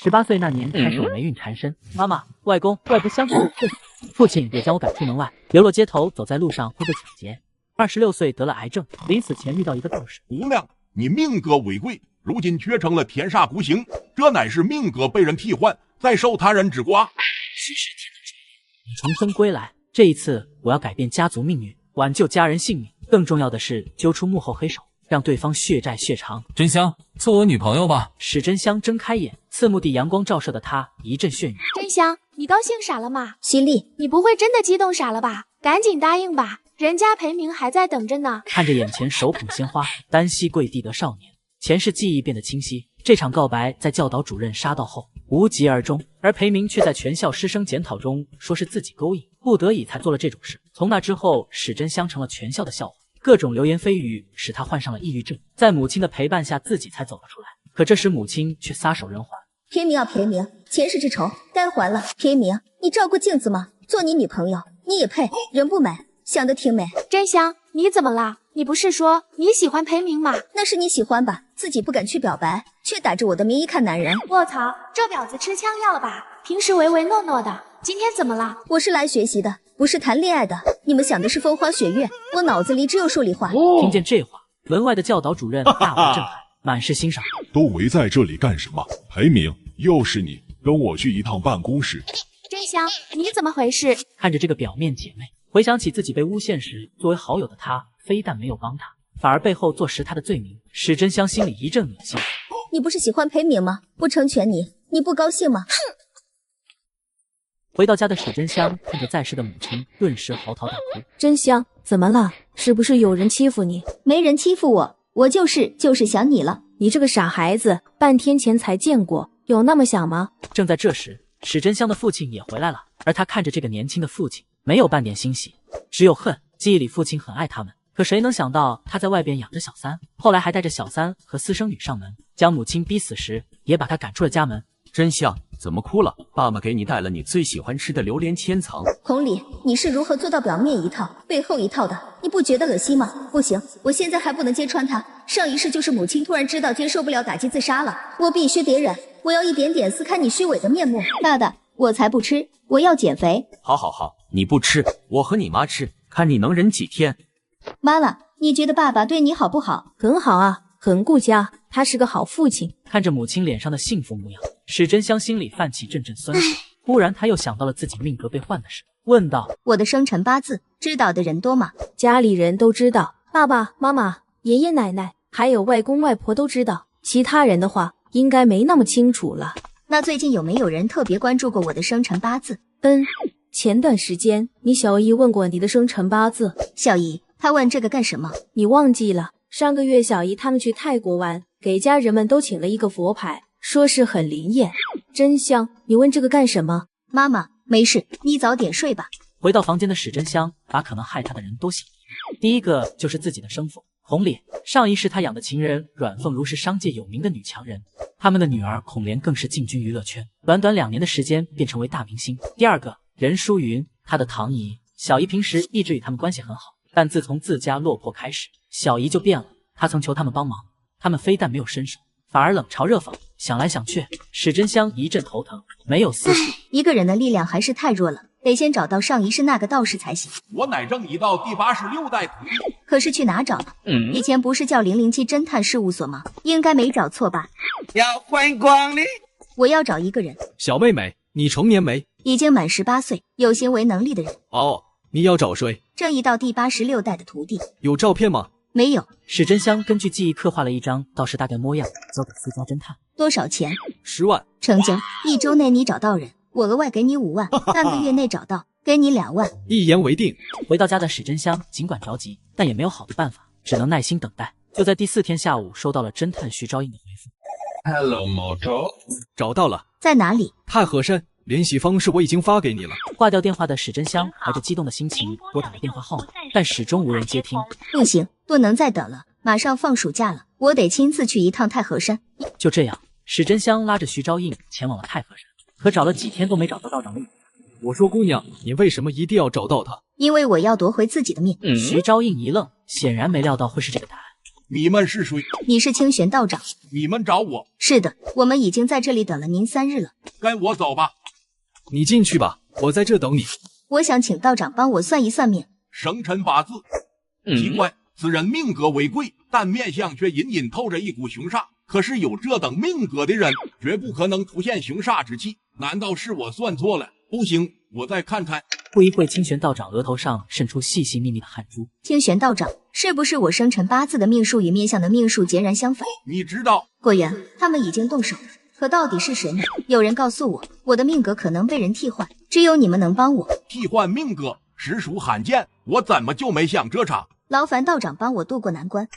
18岁那年开始我霉运缠身，妈妈、外公、外婆相继过世，父亲也将我赶出门外，流落街头，走在路上会被抢劫。26岁得了癌症，临死前遇到一个道士。姑娘，你命格为贵，如今却成了天煞孤星，这乃是命格被人替换，再受他人之刮。世事天的指引，重生归来，这一次我要改变家族命运，挽救家人性命。更重要的是揪出幕后黑手，让对方血债血偿。真香，做我女朋友吧。史真香睁开眼，刺目地阳光照射的她一阵眩晕。真香，你高兴傻了吗？犀利，你不会真的激动傻了吧？赶紧答应吧，人家裴明还在等着呢。看着眼前手捧鲜花单膝跪地的少年，前世记忆变得清晰。这场告白在教导主任杀到后无疾而终，而裴明却在全校师生检讨中说是自己勾引，不得已才做了这种事。从那之后，史真香成了全校的笑话，各种流言蜚语使他患上了抑郁症，在母亲的陪伴下自己才走了出来。可这时母亲却撒手人寰。裴明啊裴明，前世之仇该还了。裴明，你照过镜子吗？做你女朋友你也配？人不美，想得挺美。真香，你怎么了？你不是说你喜欢裴明吗？那是你喜欢吧，自己不敢去表白，却打着我的名义看男人。卧槽，这婊子吃枪药了吧？平时唯唯诺诺的，今天怎么了？我是来学习的，不是谈恋爱的。你们想的是风花雪月，我脑子里只有数理化。听见这话，门外的教导主任大为震撼，满是欣赏。都围在这里干什么？裴明，又是你，跟我去一趟办公室。真香，你怎么回事？看着这个表面姐妹，回想起自己被诬陷时，作为好友的她非但没有帮她，反而背后坐实她的罪名。史真香心里一阵恶心。你不是喜欢裴明吗？不成全你，你不高兴吗？哼！回到家的史真香看着在世的母亲，顿时嚎啕大哭。真香，怎么了？是不是有人欺负你？没人欺负我，我就是想你了。你这个傻孩子，半天前才见过，有那么想吗？正在这时，史真香的父亲也回来了，而他看着这个年轻的父亲，没有半点欣喜，只有恨。记忆里父亲很爱他们，可谁能想到他在外边养着小三，后来还带着小三和私生女上门，将母亲逼死时，也把他赶出了家门。真香，怎么哭了？爸爸给你带了你最喜欢吃的榴莲千层。红礼，你是如何做到表面一套背后一套的？你不觉得恶心吗？不行，我现在还不能揭穿他。上一世就是母亲突然知道接受不了打击自杀了，我必须得忍，我要一点点撕开你虚伪的面目。大的，我才不吃，我要减肥。好，你不吃，我和你妈吃，看你能忍几天。妈妈，你觉得爸爸对你好不好？很好啊，很顾家，他是个好父亲。看着母亲脸上的幸福模样，史真香心里泛起阵阵酸楚。忽然他又想到了自己命格被换的事，问道：我的生辰八字知道的人多吗？家里人都知道，爸爸妈妈、爷爷奶奶还有外公外婆都知道，其他人的话应该没那么清楚了。那最近有没有人特别关注过我的生辰八字？前段时间你小姨问过你的生辰八字。小姨，她问这个干什么？你忘记了？上个月小姨他们去泰国玩，给家人们都请了一个佛牌，说是很灵验。真香，你问这个干什么？妈妈，没事，你早点睡吧。回到房间的史真香把可能害她的人都洗了。第一个就是自己的生父红莲，上一世他养的情人阮凤如是商界有名的女强人，他们的女儿孔莲更是进军娱乐圈，短短2年的时间便成为大明星。第二个任淑云，她的堂姨小姨平时一直与他们关系很好，但自从自家落魄开始，小姨就变了。她曾求他们帮忙，他们非但没有伸手，反而冷嘲热讽。想来想去，史真香一阵头疼，没有思绪。一个人的力量还是太弱了，得先找到上一世那个道士才行。我乃正一道第86代徒弟，可是去哪找呢？以前不是叫007侦探事务所吗？应该没找错吧？要欢迎光临。我要找一个人。小妹妹，你成年没？已经满18岁，有行为能力的人。哦，你要找谁？正一道第86代的徒弟。有照片吗？没有。史真香根据记忆刻画了一张道士大概模样，交给私家侦探。多少钱？10万。成交，1周内你找到人，我额外给你5万，半个月内找到，给你2万。一言为定。回到家的史真香尽管着急，但也没有好的办法，只能耐心等待。就在第4天下午，收到了侦探徐昭英的回复。Hello， Moto， 找到了。在哪里？太和山，联系方式我已经发给你了。挂掉电话的史真香怀着激动的心情拨打了电话号码，但始终无人接听。不行，不能再等了，马上放暑假了，我得亲自去一趟太和山。就这样，史真香拉着徐昭应前往了太和山，可找了几天都没找到道长的影子。我说姑娘，你为什么一定要找到他？因为我要夺回自己的命。徐昭应一愣，显然没料到会是这个答案。你们是谁？你是清玄道长。你们找我？是的，我们已经在这里等了您3日了。跟我走吧。你进去吧，我在这等你。我想请道长帮我算一算命。生辰八字，奇怪，此人命格为贵，但面相却隐隐透着一股凶煞。可是有这等命格的人，绝不可能出现凶煞之气。难道是我算错了？不行，我再看看。不一会，清玄道长额头上渗出细细密密的汗珠。清玄道长，是不是我生辰八字的命数与面相的命数截然相反？你知道？果然，他们已经动手了。可到底是谁呢？有人告诉我，我的命格可能被人替换，只有你们能帮我。替换命格实属罕见，我怎么就没想这茬？劳烦道长帮我渡过难关。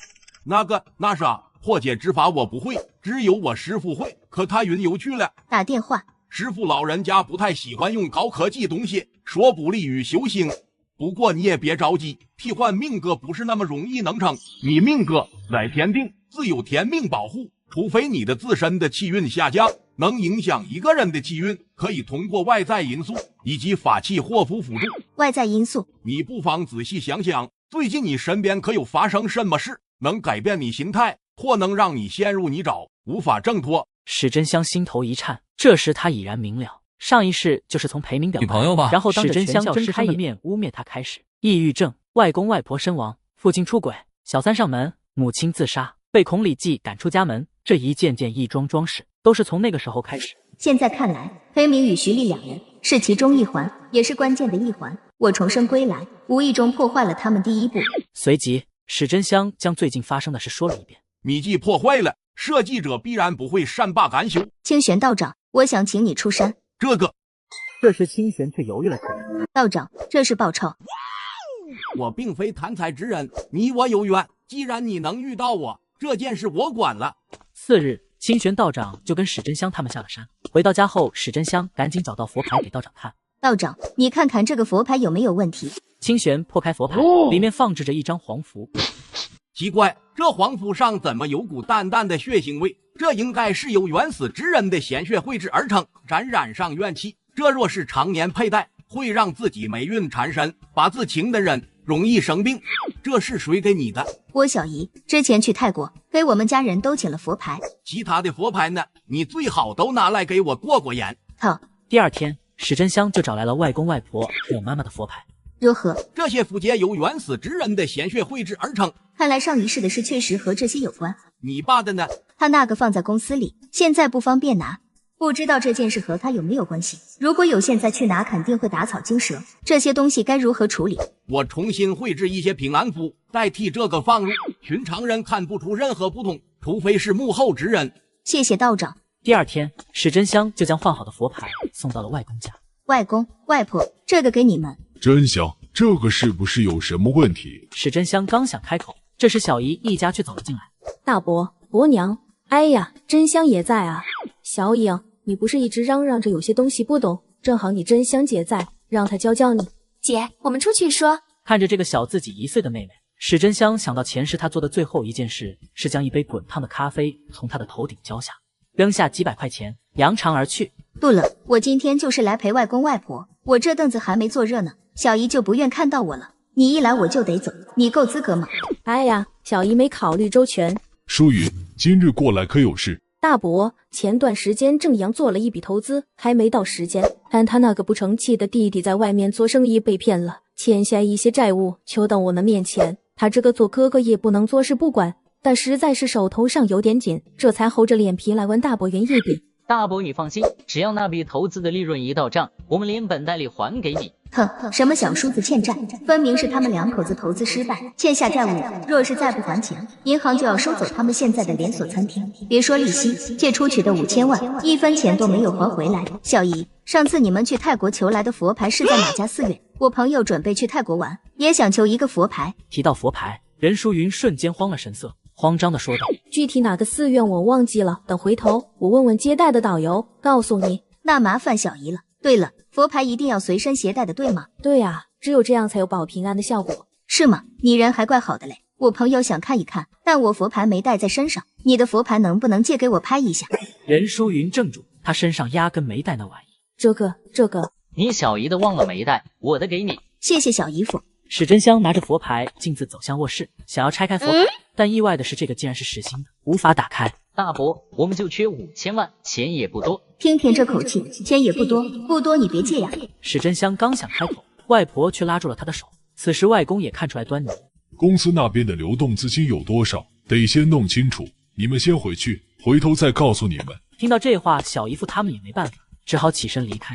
那啥，破解之法我不会，只有我师父会，可他云游去了。打电话。师父老人家不太喜欢用高科技东西，说不利于修行。不过你也别着急，替换命格不是那么容易能成。你命格乃天定，自有天命保护，除非你的自身的气运下降，能影响一个人的气运，可以通过外在因素以及法器祸福辅助。外在因素，你不妨仔细想想，最近你身边可有发生什么事，能改变你心态，或能让你陷入泥沼，无法挣脱？史真香心头一颤，这时他已然明了，上一世就是从裴明表女朋友吧。然后当着全校师生的面污蔑他开始。抑郁症，外公外婆身亡，父亲出轨，小三上门，母亲自杀，被孔里记赶出家门，这一件件一桩桩事，都是从那个时候开始。现在看来，裴明与徐丽两人是其中一环，也是关键的一环。我重生归来，无意中破坏了他们第一步。随即，史真香将最近发生的事说了一遍。秘籍破坏了，设计者必然不会善罢甘休。清玄道长，我想请你出山。这时清玄却犹豫了起来。道长，这是报酬。我并非贪财之人，你我有缘，既然你能遇到我，这件事我管了。次日，清玄道长就跟史真香他们下了山。回到家后，史真香赶紧找到佛牌给道长看。道长，你看看这个佛牌有没有问题？清玄破开佛牌，里面放置着一张黄符。奇怪，这黄符上怎么有股淡淡的血腥味？这应该是由原死之人的鲜血绘制而成，沾染上怨气。这若是常年佩戴，会让自己霉运缠身，八字轻的人容易生病。这是谁给你的？我小姨之前去泰国，给我们家人都请了佛牌。其他的佛牌呢？你最好都拿来给我过过眼。好。第二天，史真香就找来了外公外婆还有妈妈的佛牌。如何？这些符节由原死之人的鲜血绘制而成。看来上一世的事确实和这些有关。你爸的呢？他那个放在公司里，现在不方便拿。不知道这件事和他有没有关系？如果有，现在去拿肯定会打草惊蛇。这些东西该如何处理？我重新绘制一些平安符，代替这个放入，寻常人看不出任何不同，除非是幕后之人。谢谢道长。第二天，史真香就将换好的佛牌送到了外公家。外公外婆，这个给你们。真香，这个是不是有什么问题？史真香刚想开口，这时小姨一家却走了进来。大伯伯娘，哎呀，真香也在啊。小颖，你不是一直嚷嚷着有些东西不懂，正好你真香姐在，让她教教你。姐，我们出去说。看着这个小自己1岁的妹妹，史真香想到前世她做的最后一件事是将一杯滚烫的咖啡从她的头顶浇下，扔下几百块钱，扬长而去。对了，我今天就是来陪外公外婆，我这凳子还没坐热呢，小姨就不愿看到我了。你一来我就得走，你够资格吗？哎呀，小姨没考虑周全。淑云，今日过来可有事？大伯，前段时间正阳做了一笔投资，还没到时间，但他那个不成器的弟弟在外面做生意被骗了，欠下一些债务，求到我们面前。他这个做哥哥也不能坐视不管，但实在是手头上有点紧，这才厚着脸皮来问大伯原一笔。大伯你放心，只要那笔投资的利润一到账，我们连本带利还给你。哼，什么小叔子欠债，分明是他们两口子投资失败，欠下债务，若是再不还钱，银行就要收走他们现在的连锁餐厅，别说利息，借出去的5000万，一分钱都没有还回来。小姨，上次你们去泰国求来的佛牌是在哪家寺院？我朋友准备去泰国玩，也想求一个佛牌。提到佛牌，任淑云瞬间慌了神色，慌张地说道：具体哪个寺院我忘记了，等回头我问问接待的导游，告诉你。那麻烦小姨了。对了，佛牌一定要随身携带的，对吗？对啊，只有这样才有保平安的效果。是吗？你人还怪好的嘞。我朋友想看一看，但我佛牌没带在身上，你的佛牌能不能借给我拍一下？任淑云怔住，她身上压根没带那玩意。这个，你小姨的忘了没带，我的给你。谢谢小姨夫。史真香拿着佛牌径自走向卧室，想要拆开佛牌，但意外的是，这个竟然是实心的，无法打开。大伯，我们就缺5000万，钱也不多。听听这口气，钱也不多，不多你别借呀。史真香刚想开口，外婆却拉住了他的手。此时外公也看出来端倪，公司那边的流动资金有多少，得先弄清楚。你们先回去，回头再告诉你们。听到这话，小姨夫他们也没办法，只好起身离开。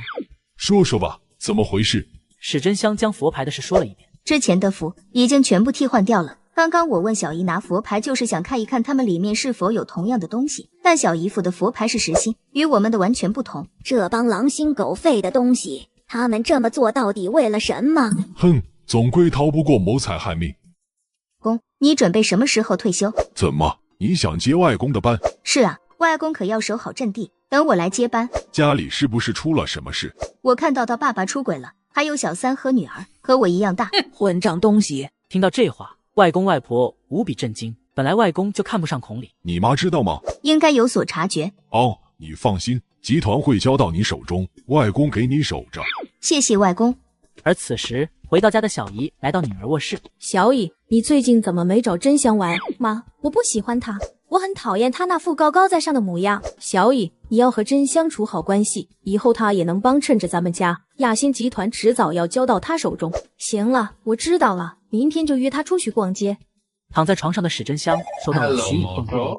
说说吧，怎么回事？史真香将佛牌的事说了一遍。之前的符已经全部替换掉了。刚刚我问小姨拿佛牌，就是想看一看他们里面是否有同样的东西，但小姨夫的佛牌是实心，与我们的完全不同。这帮狼心狗肺的东西，他们这么做到底为了什么？哼，总归逃不过谋财害命。公，你准备什么时候退休？怎么，你想接外公的班？是啊，外公可要守好阵地，等我来接班。家里是不是出了什么事？我看到他爸爸出轨了，还有小三和女儿，和我一样大。混账东西！听到这话，外公外婆无比震惊。本来外公就看不上孔里，你妈知道吗？应该有所察觉。哦，你放心，集团会交到你手中，外公给你守着。谢谢外公。而此时回到家的小姨来到女儿卧室。小姨，你最近怎么没找真香玩？妈，我不喜欢她，我很讨厌她那副高高在上的模样。小姨，你要和真香处好关系，以后她也能帮衬着咱们家。亚星集团迟早要交到她手中。行了，我知道了，明天就约她出去逛街。躺在床上的史真香收到了徐颖凤光，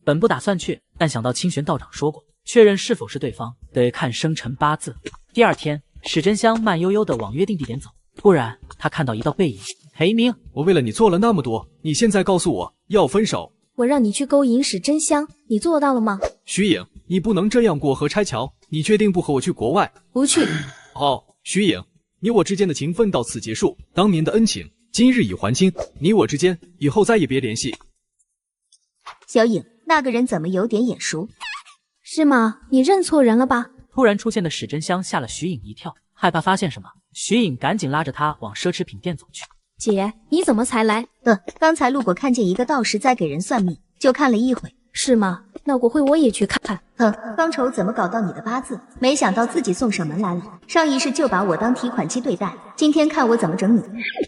本不打算去，但想到清玄道长说过，确认是否是对方得看生辰八字。第二天，史真香慢悠悠地往约定地点走，突然他看到一道背影。裴明，我为了你做了那么多，你现在告诉我要分手？我让你去勾引史真香，你做到了吗？徐颖，你不能这样过河拆桥，你确定不和我去国外？不去。好，徐颖，你我之间的情分到此结束，当年的恩情今日已还清，你我之间以后再也别联系。小颖，那个人怎么有点眼熟？是吗？你认错人了吧？突然出现的史真香吓了徐颖一跳，害怕发现什么，徐颖赶紧拉着他往奢侈品店走去。姐，你怎么才来？刚才路过看见一个道士在给人算命，就看了一会。是吗？那过会我也去看看。方愁怎么搞到你的八字？没想到自己送上门来了。上一世就把我当提款机对待，今天看我怎么整你。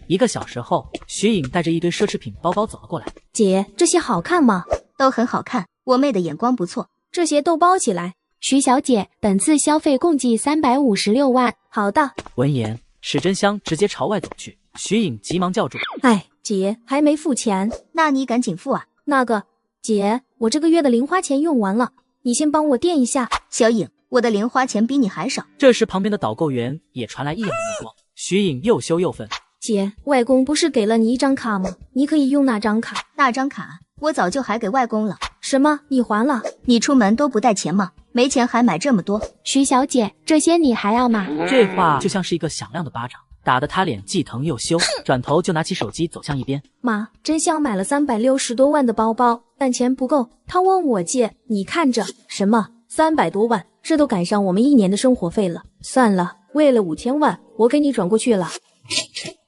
1个小时后，徐颖带着一堆奢侈品包包走了过来。姐，这些好看吗？都很好看，我妹的眼光不错。这些都包起来。徐小姐，本次消费共计356万。好的。闻言，史真香直接朝外走去，徐颖急忙叫住：“哎，姐，还没付钱。那你赶紧付啊。那个，姐，我这个月的零花钱用完了，你先帮我垫一下。小颖，我的零花钱比你还少。”这时，旁边的导购员也传来异样的目光。徐颖又羞又愤：“姐，外公不是给了你一张卡吗？你可以用那张卡。那张卡我早就还给外公了。什么？你还了？你出门都不带钱吗？没钱还买这么多？徐小姐，这些你还要吗？”这话就像是一个响亮的巴掌，打得他脸既疼又羞，转头就拿起手机走向一边。妈，真香买了360多万的包包，但钱不够，他问我借，你看着。什么300多万？这都赶上我们1年的生活费了。算了，为了5000万，我给你转过去了。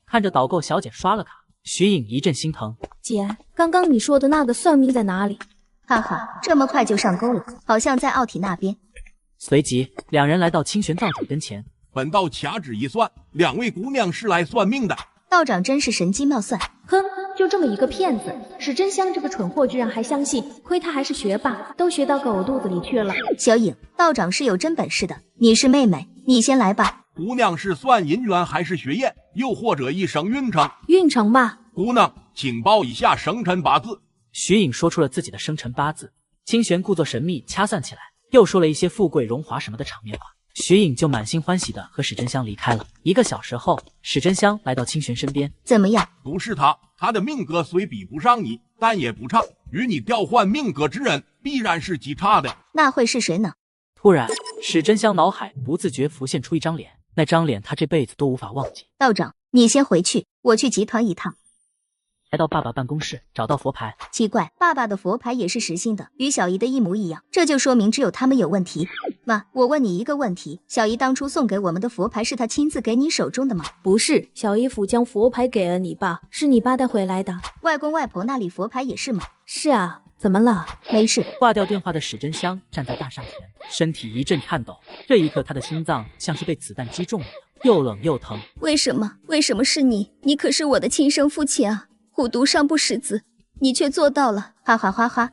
看着导购小姐刷了卡，徐颖一阵心疼。姐，刚刚你说的那个算命在哪里？哈哈，这么快就上钩了，好像在奥体那边。随即，两人来到清玄道长跟前。本道掐指一算，2位姑娘是来算命的。道长真是神机妙算。哼，就这么一个骗子，史真香这个蠢货居然还相信，亏他还是学霸，都学到狗肚子里去了。小颖，道长是有真本事的，你是妹妹，你先来吧。姑娘是算姻缘还是学业，又或者一生运程？运程吧。姑娘，请报以下生辰八字。徐颖说出了自己的生辰八字，清玄故作神秘掐算起来，又说了一些富贵荣华什么的场面话。徐颖就满心欢喜的和史真香离开了。1个小时后，史真香来到清玄身边。怎么样？不是他的命格虽比不上你，但也不差。与你调换命格之人，必然是极差的。那会是谁呢？突然，史真香脑海不自觉浮现出一张脸，那张脸他这辈子都无法忘记。道长，你先回去，我去集团一趟。来到爸爸办公室，找到佛牌。奇怪，爸爸的佛牌也是实心的，与小姨的一模一样，这就说明只有他们有问题。妈，我问你一个问题，小姨当初送给我们的佛牌是她亲自给你手中的吗？不是，小姨夫将佛牌给了你爸，是你爸带回来的。外公外婆那里佛牌也是吗？是啊，怎么了？没事。挂掉电话的史真香站在大厦前，身体一阵颤抖。这一刻，他的心脏像是被子弹击中了，又冷又疼。为什么是你？你可是我的亲生父亲啊！虎毒尚不食子，你却做到了，哈哈哈哈！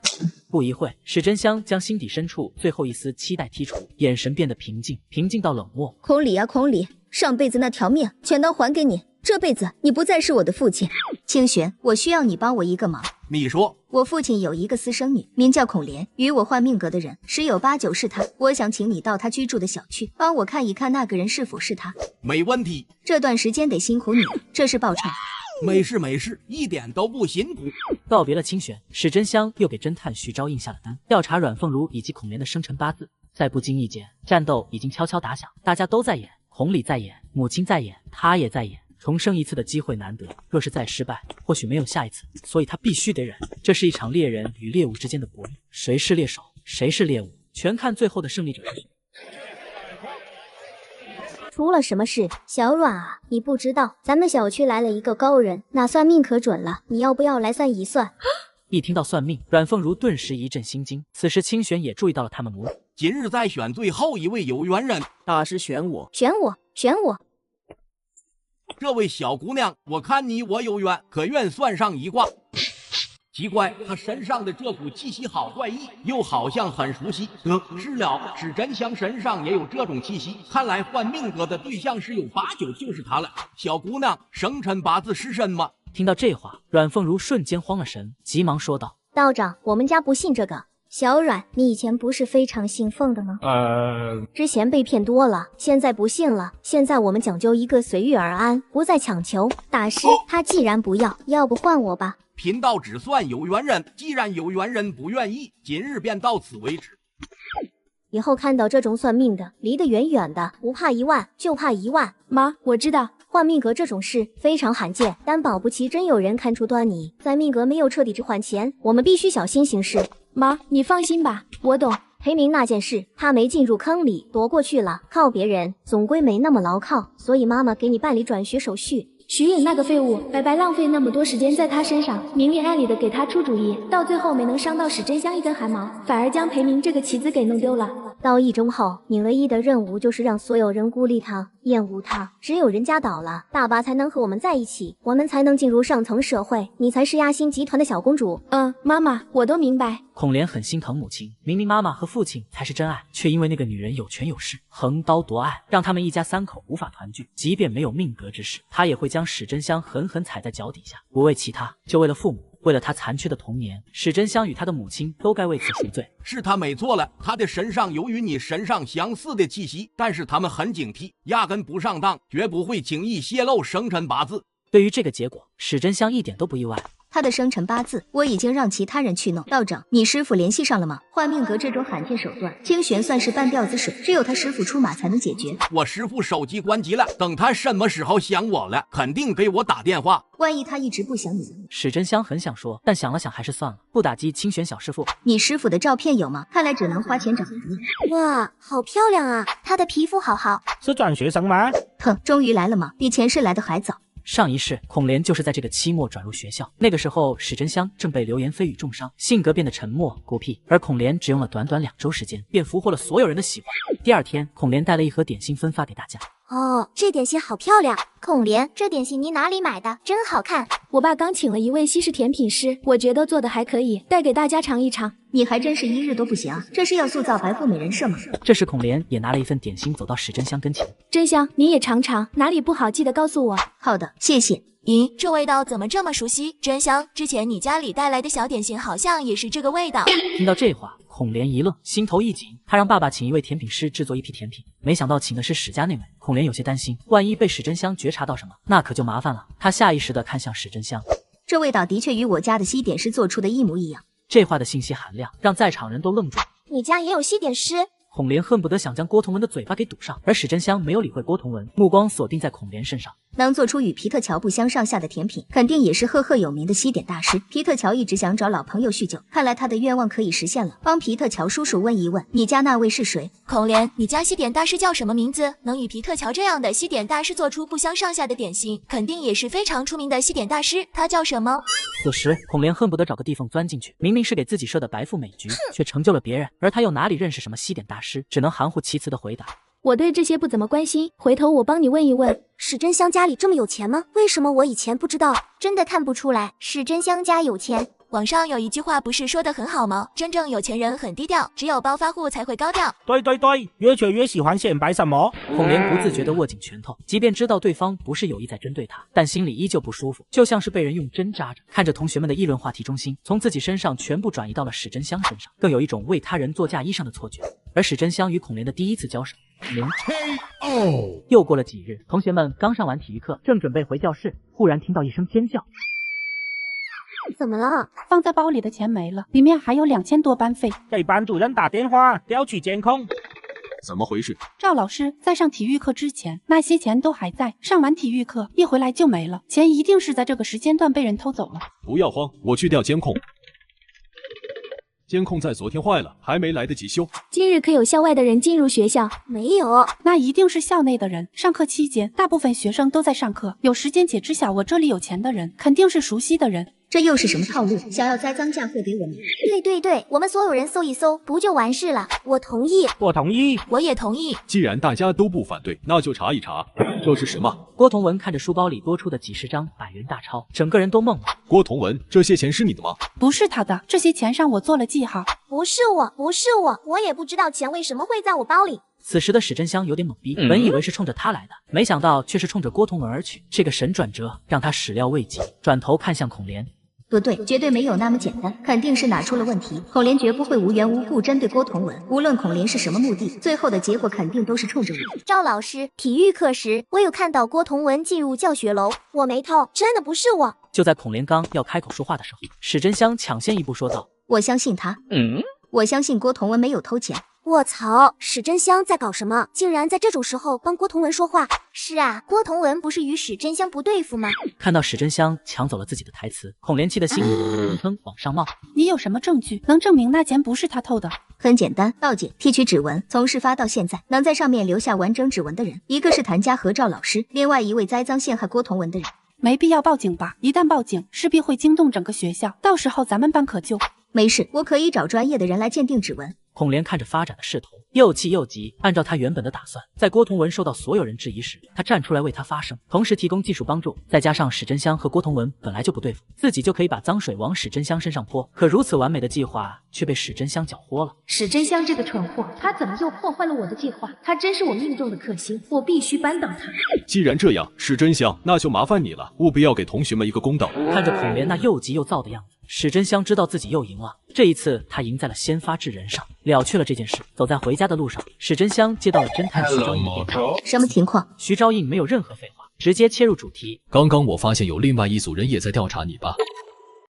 不一会，史真香将心底深处最后一丝期待剔除，眼神变得平静到冷漠。孔里啊孔里，上辈子那条命全都还给你，这辈子你不再是我的父亲。清玄，我需要你帮我一个忙。你说。我父亲有一个私生女，名叫孔莲，与我换命格的人十有八九是她。我想请你到她居住的小区，帮我看一看那个人是否是她。没问题。这段时间得辛苦你了，这是报酬。没事，一点都不辛苦。告别了清玄，史真香又给侦探徐昭印下了单，调查阮凤如以及孔莲的生辰八字。在不经意间，战斗已经悄悄打响，大家都在演，弘礼在演，母亲在演，他也在演。重生一次的机会难得，若是再失败，或许没有下一次，所以他必须得忍。这是一场猎人与猎物之间的博弈，谁是猎手，谁是猎物，全看最后的胜利者是谁。出了什么事？小阮啊，你不知道，咱们小区来了一个高人，那算命可准了，你要不要来算一算？一听到算命，阮凤如顿时一阵心惊。此时清玄也注意到了他们母女。今日再选最后一位有缘人，大师选我，选我，选我。这位小姑娘，我看你我有缘，可愿算上一卦？奇怪，她身上的这股气息好怪异，又好像很熟悉。是了，史真香身上也有这种气息，看来换命格的对象十有八九就是她了。小姑娘，生辰八字是什么？听到这话，阮凤如瞬间慌了神，急忙说道：“道长，我们家不信这个。小阮，你以前不是非常信奉的吗？之前被骗多了，现在不信了。现在我们讲究一个随遇而安，不再强求。大师，他既然不要，要不换我吧。贫道只算有缘人，既然有缘人不愿意，今日便到此为止。以后看到这种算命的，离得远远的，不怕1万，就怕1万。妈，我知道。”换命格这种事非常罕见，但保不齐真有人看出端倪。在命格没有彻底置换前，我们必须小心行事。妈，你放心吧，我懂。裴明那件事，他没进入坑里，躲过去了，靠别人总归没那么牢靠，所以妈妈给你办理转学手续。徐颖那个废物，白白浪费那么多时间在他身上，明里暗里的给他出主意，到最后没能伤到史真香一根汗毛，反而将裴明这个棋子给弄丢了。到1中后，你唯一的任务就是让所有人孤立他、厌恶他。只有人家倒了，大巴才能和我们在一起，我们才能进入上层社会。你才是亚星集团的小公主。妈妈，我都明白。孔莲很心疼母亲，明明妈妈和父亲才是真爱，却因为那个女人有权有势，横刀夺爱，让他们一家3口无法团聚。即便没有命格之事，她也会将史真香狠狠踩在脚底下。不为其他，就为了父母。为了他残缺的童年，史真香与他的母亲都该为此赎罪。是他没错了，他的身上有与你身上相似的气息，但是他们很警惕，压根不上当，绝不会轻易泄露生辰八字。对于这个结果，史真香一点都不意外。他的生辰八字我已经让其他人去弄。道长，你师傅联系上了吗？换命格这种罕见手段，清玄算是半吊子水，只有他师傅出马才能解决。我师傅手机关机了，等他什么时候想我了，肯定给我打电话。万一他一直不想你，史真香很想说，但想了想还是算了，不打击清玄小师傅。你师傅的照片有吗？看来只能花钱找人。哇，好漂亮啊！她的皮肤好好。是转学生吗？哼，终于来了吗？比前世来的还早。上一世，孔莲就是在这个期末转入学校。那个时候，史真香正被流言蜚语重伤，性格变得沉默孤僻，而孔莲只用了短2周时间，便俘获了所有人的喜欢。第2天，孔莲带了一盒点心分发给大家。哦，这点心好漂亮，孔莲，这点心你哪里买的？真好看。我爸刚请了一位西式甜品师，我觉得做的还可以，带给大家尝一尝。你还真是一日都不行啊！这是要塑造白富美人设吗？这时孔莲也拿了一份点心走到史真香跟前。真香，你也尝尝，哪里不好记得告诉我。好的，谢谢。咦，这味道怎么这么熟悉？真香，之前你家里带来的小点心好像也是这个味道。听到这话，孔莲一愣，心头一紧，他让爸爸请一位甜品师制作一批甜品，没想到请的是史家那位。孔莲有些担心，万一被史真香觉察到什么，那可就麻烦了。他下意识地看向史真香，这味道的确与我家的西点师做出的一模一样。这话的信息含量让在场人都愣住。你家也有西点师？孔莲恨不得想将郭同文的嘴巴给堵上，而史真香没有理会郭同文，目光锁定在孔莲身上。能做出与皮特乔不相上下的甜品，肯定也是赫赫有名的西点大师。皮特乔一直想找老朋友叙旧，看来他的愿望可以实现了。帮皮特乔叔叔问一问，你家那位是谁？孔莲，你家西点大师叫什么名字？能与皮特乔这样的西点大师做出不相上下的点心，肯定也是非常出名的西点大师。他叫什么？此时，孔莲恨不得找个地缝钻进去。明明是给自己设的白富美局，却成就了别人，而他又哪里认识什么西点大师？只能含糊其辞的回答。我对这些不怎么关心，回头我帮你问一问。史真香家里这么有钱吗？为什么我以前不知道？真的看不出来，史真香家有钱。网上有一句话不是说的很好吗？真正有钱人很低调，只有暴发户才会高调。对对对，越缺越喜欢显摆什么？孔莲不自觉地握紧拳头，即便知道对方不是有意在针对他，但心里依旧不舒服，就像是被人用针扎着。看着同学们的议论，话题中心从自己身上全部转移到了史真香身上，更有一种为他人做嫁衣裳的错觉。而史真香与孔莲的第一次交手，又过了几日，同学们刚上完体育课，正准备回教室，忽然听到一声尖叫。怎么了？放在包里的钱没了，里面还有2000多班费。给班主任打电话调取监控。怎么回事？赵老师在上体育课之前，那些钱都还在，上完体育课一回来就没了，钱一定是在这个时间段被人偷走了。不要慌，我去调监控。监控在昨天坏了，还没来得及修。今日可有校外的人进入学校？没有，那一定是校内的人。上课期间，大部分学生都在上课，有时间且知晓我这里有钱的人，肯定是熟悉的人。这又是什么套路？想要栽赃嫁祸给我们？对，我们所有人搜一搜，不就完事了？我同意，我同意，我也同意。既然大家都不反对，那就查一查，这是什么？郭同文看着书包里多出的几十张100元大钞，整个人都懵了。郭同文，这些钱是你的吗？不是他的，这些钱上我做了记号。不是我，我也不知道钱为什么会在我包里。此时的史真香有点懵逼，本以为是冲着他来的，没想到却是冲着郭同文而去。这个神转折让他始料未及，转头看向孔莲。不对，绝对没有那么简单，肯定是哪出了问题。孔莲绝不会无缘无故针对郭同文，无论孔莲是什么目的，最后的结果肯定都是冲着我。赵老师，体育课时我有看到郭同文进入教学楼，我没偷，真的不是我。就在孔莲刚要开口说话的时候，史真香抢先一步说道：“我相信他，我相信郭同文没有偷钱。”卧槽，史真香在搞什么？竟然在这种时候帮郭同文说话。是啊，郭同文不是与史真香不对付吗？看到史真香抢走了自己的台词，孔莲气的心里砰往上冒。你有什么证据能证明那钱不是他偷的？很简单，盗窃、提取指纹。从事发到现在，能在上面留下完整指纹的人，一个是谭家和赵老师，另外一位栽赃陷害郭同文的人。没必要报警吧？一旦报警，势必会惊动整个学校，到时候咱们班可就……没事，我可以找专业的人来鉴定指纹。孔莲看着发展的势头，又气又急。按照他原本的打算，在郭同文受到所有人质疑时，他站出来为他发声，同时提供技术帮助。再加上史真香和郭同文本来就不对付，自己就可以把脏水往史真香身上泼。可如此完美的计划却被史真香搅和了。史真香这个蠢货，他怎么又破坏了我的计划？他真是我命中的克星，我必须扳倒他。既然这样，史真香，那就麻烦你了，务必要给同学们一个公道。看着孔莲那又急又躁的样子，史真香知道自己又赢了。这一次，他赢在了先发制人上，了却了这件事。走在回家的路上，史真香接到了侦探徐昭印的电话。什么情况？徐昭印没有任何废话，直接切入主题。刚刚我发现有另外一组人也在调查你吧？